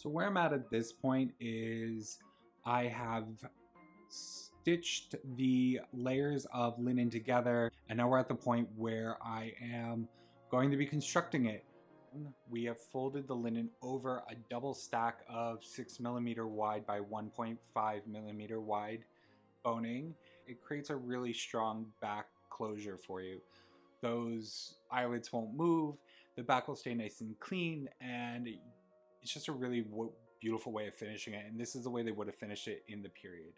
So where I'm at this point is I have stitched the layers of linen together, and now we're at the point where I am going to be constructing it. We have folded the linen over a double stack of 6mm wide by 1.5mm wide boning. It creates a really strong back closure for you. Those eyelets won't move, the back will stay nice and clean, and it's just a really beautiful way of finishing it. And this is the way they would have finished it in the period.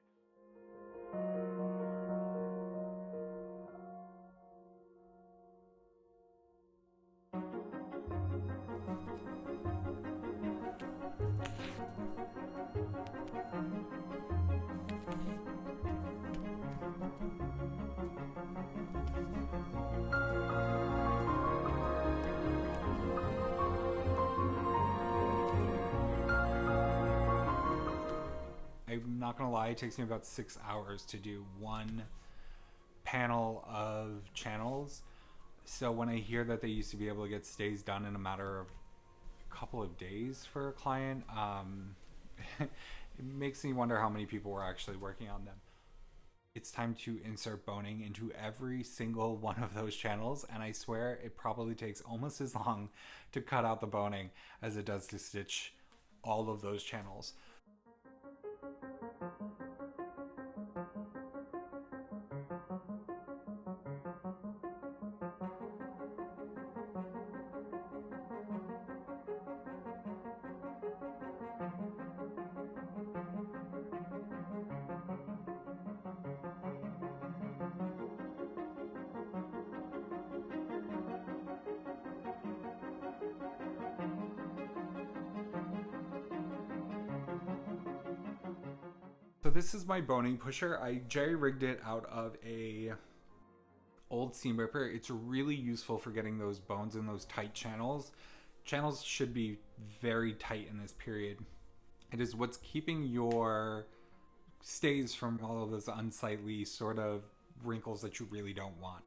I'm not gonna lie, it takes me about 6 hours to do one panel of channels. So when I hear that they used to be able to get stays done in a matter of a couple of days for a client, it makes me wonder how many people were actually working on them. It's time to insert boning into every single one of those channels, and I swear it probably takes almost as long to cut out the boning as it does to stitch all of those channels. So this is my boning pusher. I jerry-rigged it out of a old seam ripper. It's really useful for getting those bones in those tight channels. Channels should be very tight in this period. It is what's keeping your stays from all of those unsightly sort of wrinkles that you really don't want.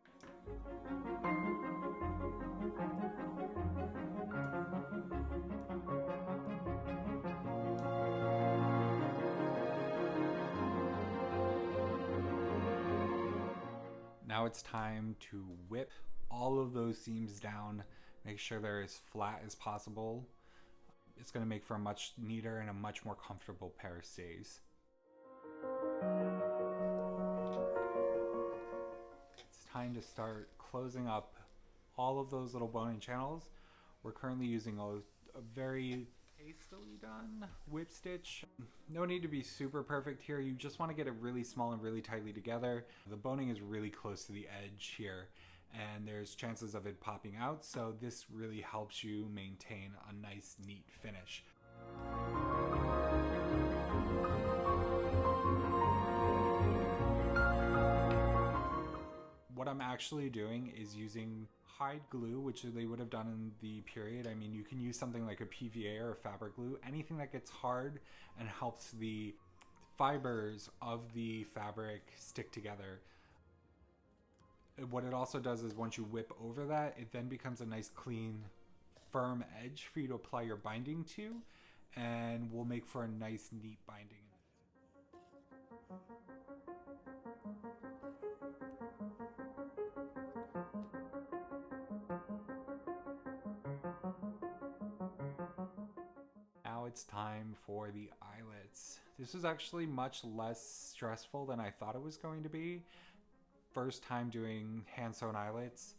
Now it's time to whip all of those seams down, make sure they're as flat as possible. It's going to make for a much neater and a much more comfortable pair of stays. It's time to start closing up all of those little boning channels. We're currently using a very hastily done whip stitch. No need to be super perfect here. You just want to get it really small and really tightly together. The boning is really close to the edge here, and there's chances of it popping out, so this really helps you maintain a nice, neat finish. What I'm actually doing is using hide glue, which they would have done in the period. I mean, you can use something like a PVA or a fabric glue, anything that gets hard and helps the fibers of the fabric stick together. What it also does is once you whip over that, it then becomes a nice clean firm edge for you to apply your binding to, and will make for a nice neat binding. Now it's time for the eyelets. This was actually much less stressful than I thought it was going to be. First time doing hand sewn eyelets.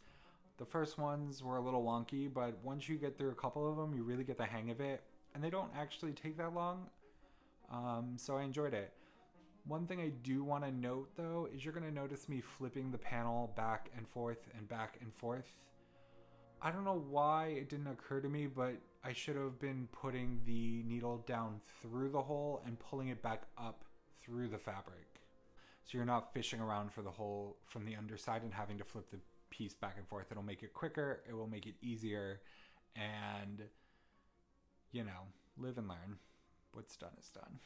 The first ones were a little wonky, but once you get through a couple of them, you really get the hang of it, and they don't actually take that long, so I enjoyed it. One thing I do want to note though is you're going to notice me flipping the panel back and forth and back and forth. I don't know why it didn't occur to me, but I should have been putting the needle down through the hole and pulling it back up through the fabric. So you're not fishing around for the hole from the underside and having to flip the piece back and forth. It'll make it quicker, it will make it easier, and, you know, live and learn. What's done is done.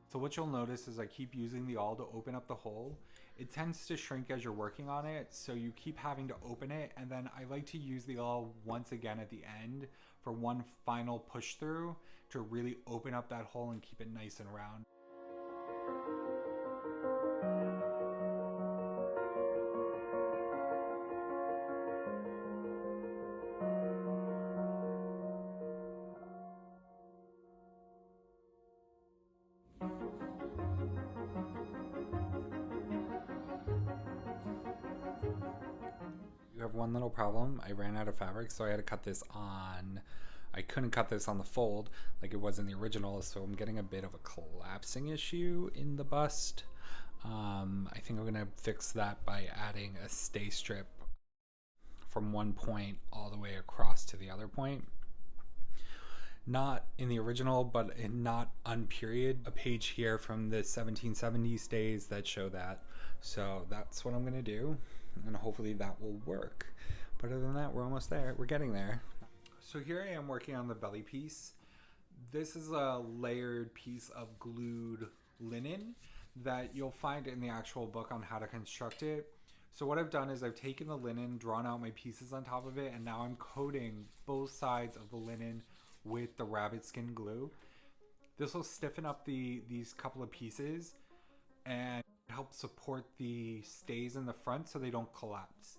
So what you'll notice is I keep using the awl to open up the hole. It tends to shrink as you're working on it, so you keep having to open it, and then I like to use the awl once again at the end for one final push through to really open up that hole and keep it nice and round. You have one little problem. I ran out of fabric, so I had to cut this on. I couldn't cut this on the fold like it was in the original, so I'm getting a bit of a collapsing issue in the bust. I think I'm gonna fix that by adding a stay strip from one point all the way across to the other point. Not in the original, but in not unperiod. A page here from the 1770s stays that show that. So that's what I'm gonna do, and hopefully that will work. But other than that, we're almost there. We're getting there. So here I am working on the belly piece. This is a layered piece of glued linen that you'll find in the actual book on how to construct it. So what I've done is I've taken the linen, drawn out my pieces on top of it, and now I'm coating both sides of the linen with the rabbit skin glue. This will stiffen up these couple of pieces and help support the stays in the front so they don't collapse.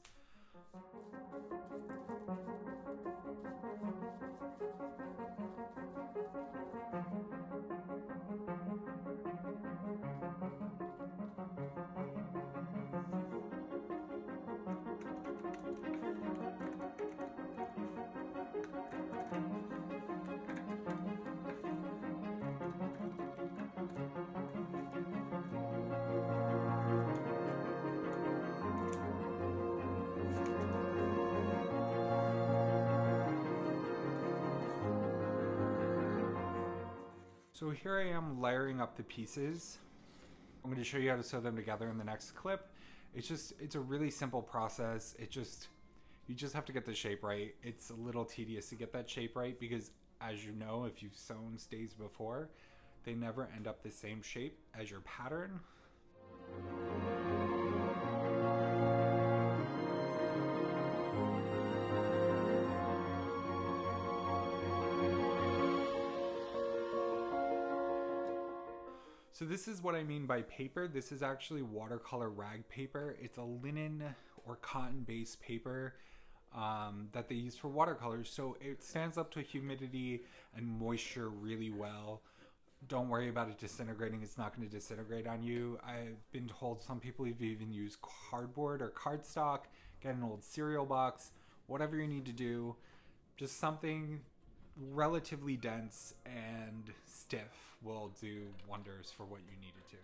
So here I am layering up the pieces. I'm going to show you how to sew them together in the next clip. It's a really simple process. You just have to get the shape right. It's a little tedious to get that shape right because, as you know, if you've sewn stays before, they never end up the same shape as your pattern. So this is what I mean by paper. This is actually watercolor rag paper. It's a linen or cotton based paper that they use for watercolors. So it stands up to humidity and moisture really well. Don't worry about it disintegrating. It's not going to disintegrate on you. I've been told some people even use cardboard or cardstock, get an old cereal box, whatever you need to do. Just something relatively dense and stiff will do wonders for what you need it to.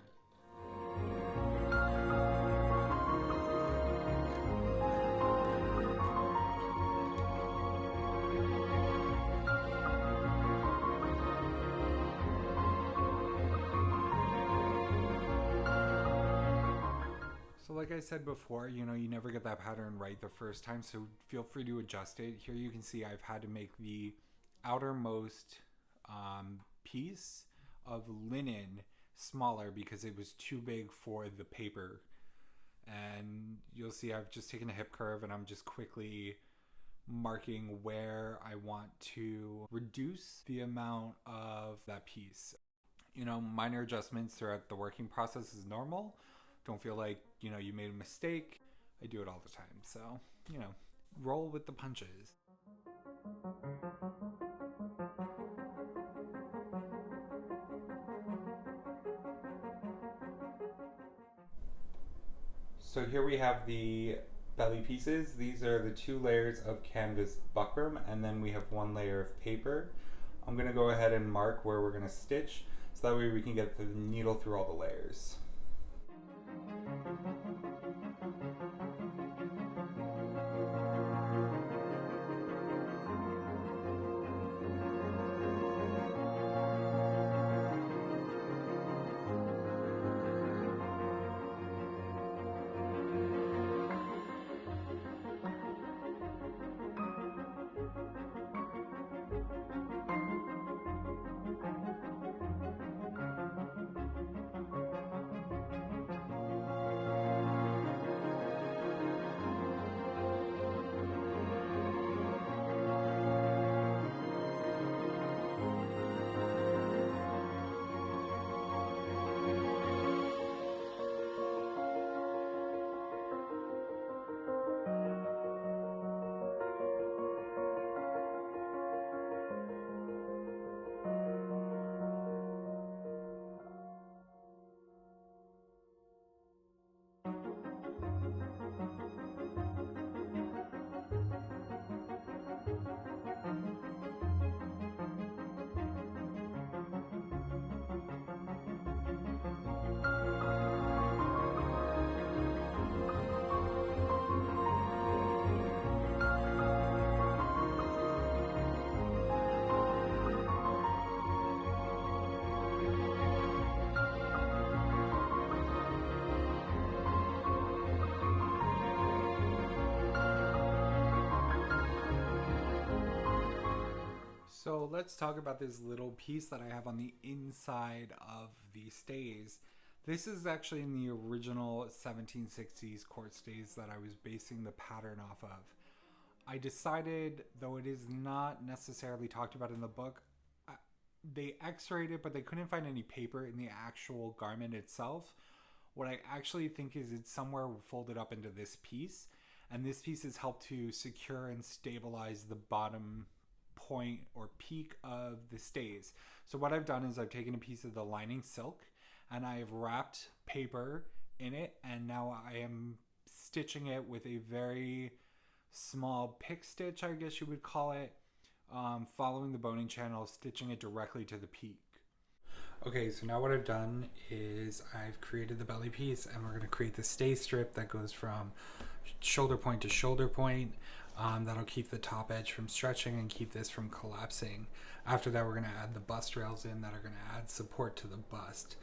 So like I said before, you never get that pattern right the first time, so feel free to adjust it. Here you can see I've had to make the outermost piece of linen smaller because it was too big for the paper. And you'll see I've just taken a hip curve and I'm just quickly marking where I want to reduce the amount of that piece. Minor adjustments throughout the working process is normal. Don't feel like, you made a mistake. I do it all the time. So, roll with the punches. So here we have the belly pieces. These are the 2 layers of canvas buckram, and then we have 1 layer of paper. I'm going to go ahead and mark where we're going to stitch, so that way we can get the needle through all the layers. So let's talk about this little piece that I have on the inside of the stays. This is actually in the original 1760s court stays that I was basing the pattern off of. I decided, though it is not necessarily talked about in the book, they x-rayed it, but they couldn't find any paper in the actual garment itself. What I actually think is it's somewhere folded up into this piece, and this piece has helped to secure and stabilize the bottom point or peak of the stays. So what I've done is I've taken a piece of the lining silk and I've wrapped paper in it, and now I am stitching it with a very small pick stitch, I guess you would call it, following the boning channel, stitching it directly to the peak. Okay, so now what I've done is I've created the belly piece, and we're going to create the stay strip that goes from shoulder point to shoulder point. That'll keep the top edge from stretching and keep this from collapsing. After that, we're going to add the bust rails in that are going to add support to the bust.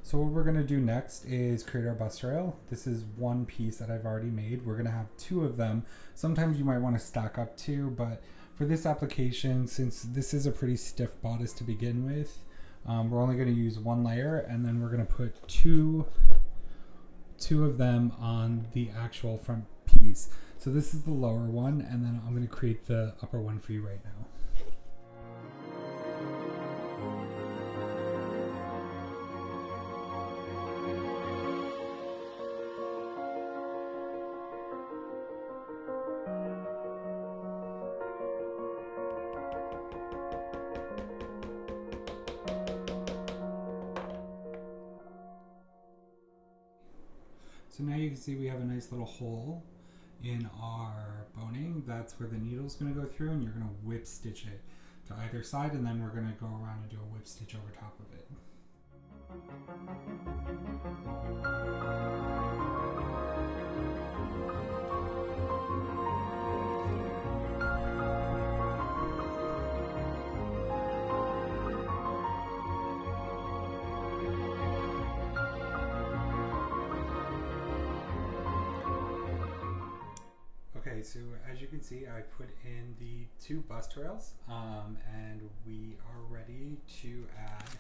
So what we're going to do next is create our bust rail. This is one piece that I've already made. We're going to have two of them. Sometimes you might want to stack up two, but for this application, since this is a pretty stiff bodice to begin with, we're only going to use one layer, and then we're going to put two of them on the actual front piece. So this is the lower one, and then I'm going to create the upper one for you right now. So now you can see we have a nice little hole in our boning. That's where the needle's going to go through, and you're going to whip stitch it to either side, and then we're going to go around and do a whip stitch over top of it. Okay, so as you can see, I put in the two bust rails, and we are ready to add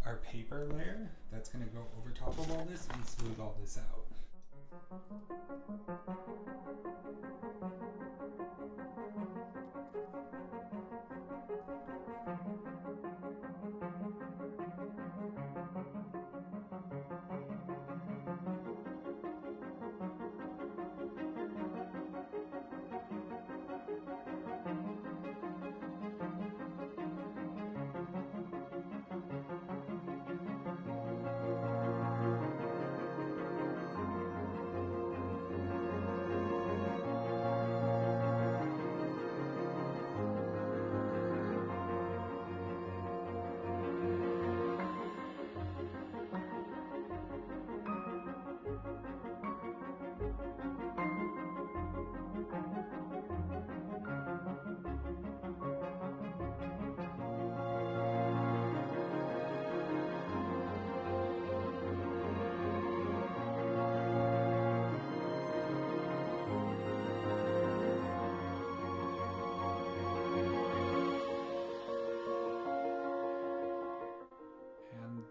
our paper layer that's going to go over top of all this and smooth all this out.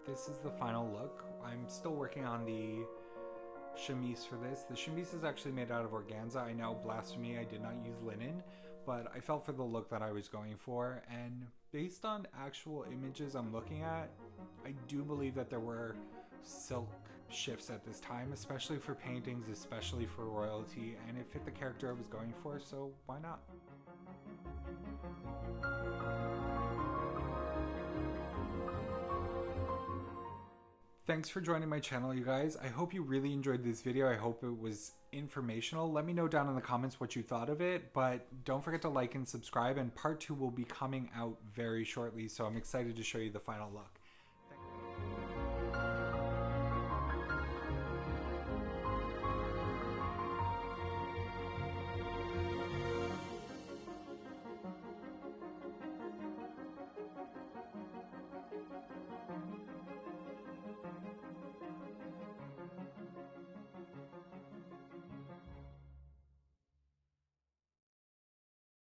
This is the final look. I'm still working on the chemise for this. The chemise is actually made out of organza. I know, blasphemy, I did not use linen, but I felt for the look that I was going for, and based on actual images I'm looking at, I do believe that there were silk shifts at this time, especially for paintings, especially for royalty, and it fit the character I was going for, so why not? Thanks for joining my channel, you guys. I hope you really enjoyed this video. I hope it was informational. Let me know down in the comments what you thought of it, but don't forget to like and subscribe, and part 2 will be coming out very shortly, so I'm excited to show you the final look.